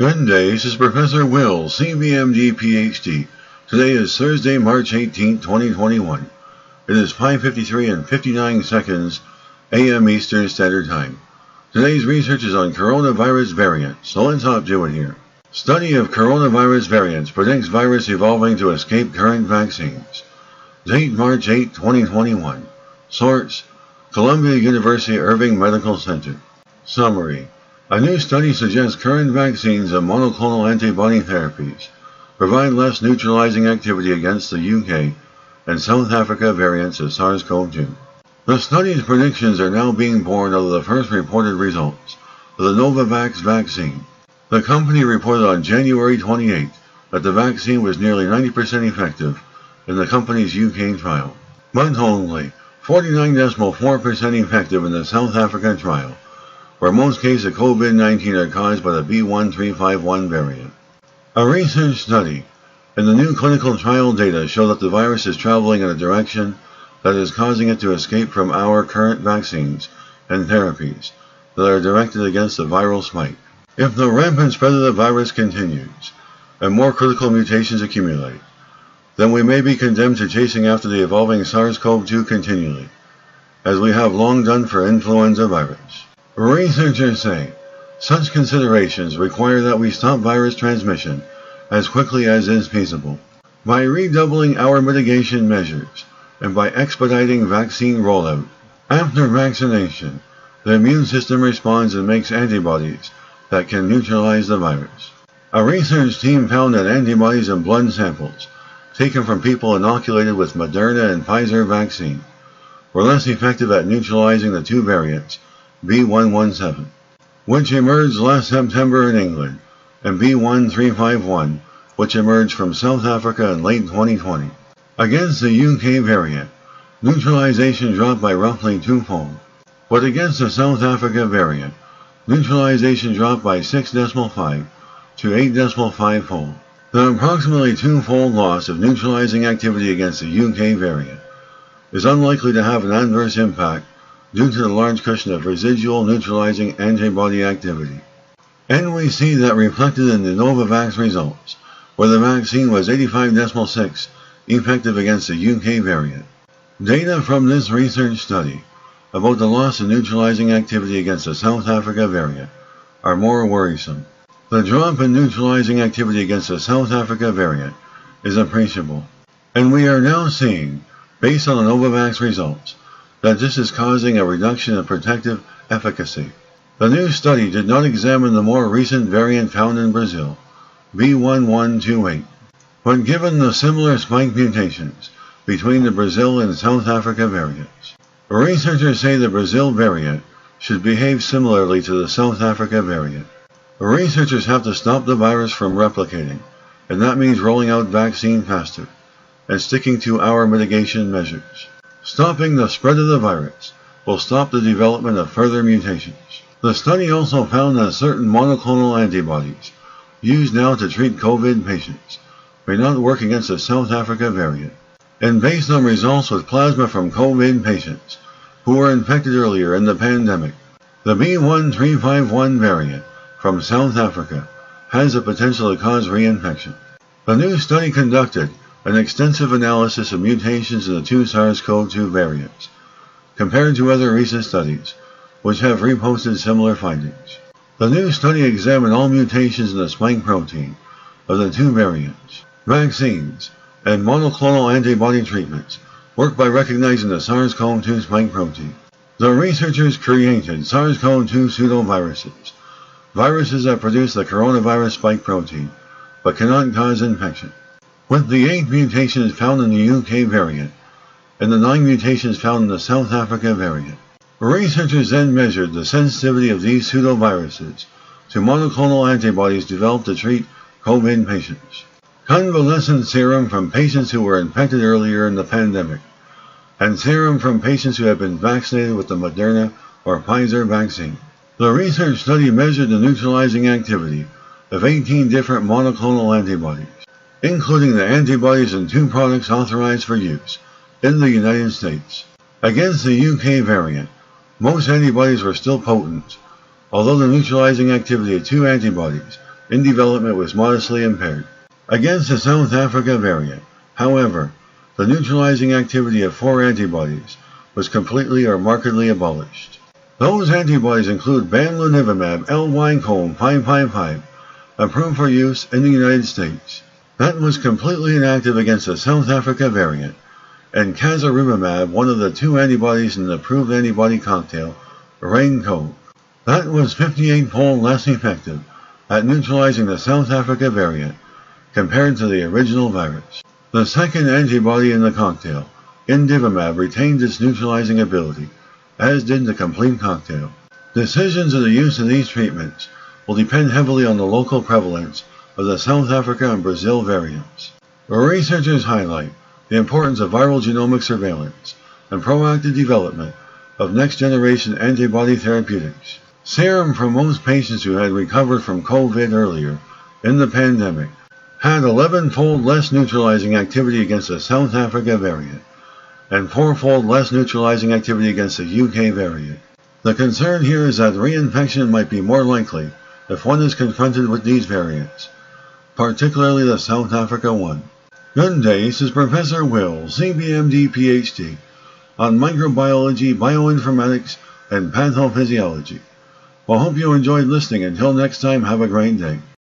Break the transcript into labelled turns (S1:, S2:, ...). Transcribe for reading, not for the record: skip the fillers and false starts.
S1: Good day, this is Professor Will, CBMD PhD. Today is Thursday, March 18, 2021. It is 5:53 and 59 seconds a.m. Eastern Standard Time. Today's research is on coronavirus variants, so let's hop to it here. Study of coronavirus variants predicts virus evolving to escape current vaccines. Date March 8, 2021. Source: Columbia University Irving Medical Center. Summary: a new study suggests current vaccines and monoclonal antibody therapies provide less neutralizing activity against the UK and South Africa variants of SARS-CoV-2. The study's predictions are now being born out of the first reported results of the Novavax vaccine. The company reported on January 28 that the vaccine was nearly 90% effective in the company's UK trial, but only 49.4% effective in the South Africa trial, where most cases of COVID-19 are caused by the B.1.351 variant. A research study and the new clinical trial data show that the virus is traveling in a direction that is causing it to escape from our current vaccines and therapies that are directed against the viral spike. If the rampant spread of the virus continues and more critical mutations accumulate, then we may be condemned to chasing after the evolving SARS-CoV-2 continually, as we have long done for influenza virus. Researchers say such considerations require that we stop virus transmission as quickly as is feasible. By redoubling our mitigation measures and by expediting vaccine rollout, after vaccination, the immune system responds and makes antibodies that can neutralize the virus. A research team found that antibodies in blood samples taken from people inoculated with Moderna and Pfizer vaccine were less effective at neutralizing the two variants, B.1.1.7, which emerged last September in England, and B.1.351, which emerged from South Africa in late 2020. Against the UK variant, neutralization dropped by roughly twofold, but against the South Africa variant, neutralization dropped by 6.5 to 8.5-fold. The approximately twofold loss of neutralizing activity against the UK variant is unlikely to have an adverse impact due to the large cushion of residual neutralizing antibody activity. And we see that reflected in the Novavax results, where the vaccine was 85.6 effective against the UK variant. Data from this research study about the loss of neutralizing activity against the South Africa variant are more worrisome. The drop in neutralizing activity against the South Africa variant is appreciable, and we are now seeing, based on the Novavax results, that this is causing a reduction in protective efficacy. The new study did not examine the more recent variant found in Brazil, B.1.1.2.8, but given the similar spike mutations between the Brazil and South Africa variants, researchers say the Brazil variant should behave similarly to the South Africa variant. Researchers have to stop the virus from replicating, and that means rolling out vaccine faster and sticking to our mitigation measures. Stopping the spread of the virus will stop the development of further mutations. The study also found that certain monoclonal antibodies used now to treat COVID patients may not work against the South Africa variant. And based on results with plasma from COVID patients who were infected earlier in the pandemic, the B.1.351 variant from South Africa has the potential to cause reinfection. The new study conducted an extensive analysis of mutations in the two SARS-CoV-2 variants, compared to other recent studies, which have reposted similar findings. The new study examined all mutations in the spike protein of the two variants. Vaccines and monoclonal antibody treatments work by recognizing the SARS-CoV-2 spike protein. The researchers created SARS-CoV-2 pseudoviruses, viruses that produce the coronavirus spike protein, but cannot cause infection. With the 8 mutations found in the UK variant and the 9 mutations found in the South Africa variant, researchers then measured the sensitivity of these pseudoviruses to monoclonal antibodies developed to treat COVID patients. Convalescent serum from patients who were infected earlier in the pandemic, and serum from patients who had been vaccinated with the Moderna or Pfizer vaccine. The research study measured the neutralizing activity of 18 different monoclonal antibodies, including the antibodies in 2 products authorized for use in the United States. Against the UK variant, most antibodies were still potent, although the neutralizing activity of 2 antibodies in development was modestly impaired. Against the South Africa variant, however, the neutralizing activity of 4 antibodies was completely or markedly abolished. Those antibodies include bamlanivimab L-Wycombe 555, approved for use in the United States. That was completely inactive against the South Africa variant, and casirivimab, one of the 2 antibodies in the approved antibody cocktail, RAINCO. That was 58-fold less effective at neutralizing the South Africa variant compared to the original virus. The second antibody in the cocktail, indivimab, retained its neutralizing ability, as did the complete cocktail. Decisions of the use of these treatments will depend heavily on the local prevalence of the South Africa and Brazil variants. Researchers highlight the importance of viral genomic surveillance and proactive development of next-generation antibody therapeutics. Serum from most patients who had recovered from COVID earlier in the pandemic had 11-fold less neutralizing activity against the South Africa variant and 4-fold less neutralizing activity against the UK variant. The concern here is that reinfection might be more likely if one is confronted with these variants, particularly the South Africa one. Good day, this is Professor Will, CBMD PhD, on microbiology, bioinformatics, and pathophysiology. Well, hope you enjoyed listening. Until next time, have a great day.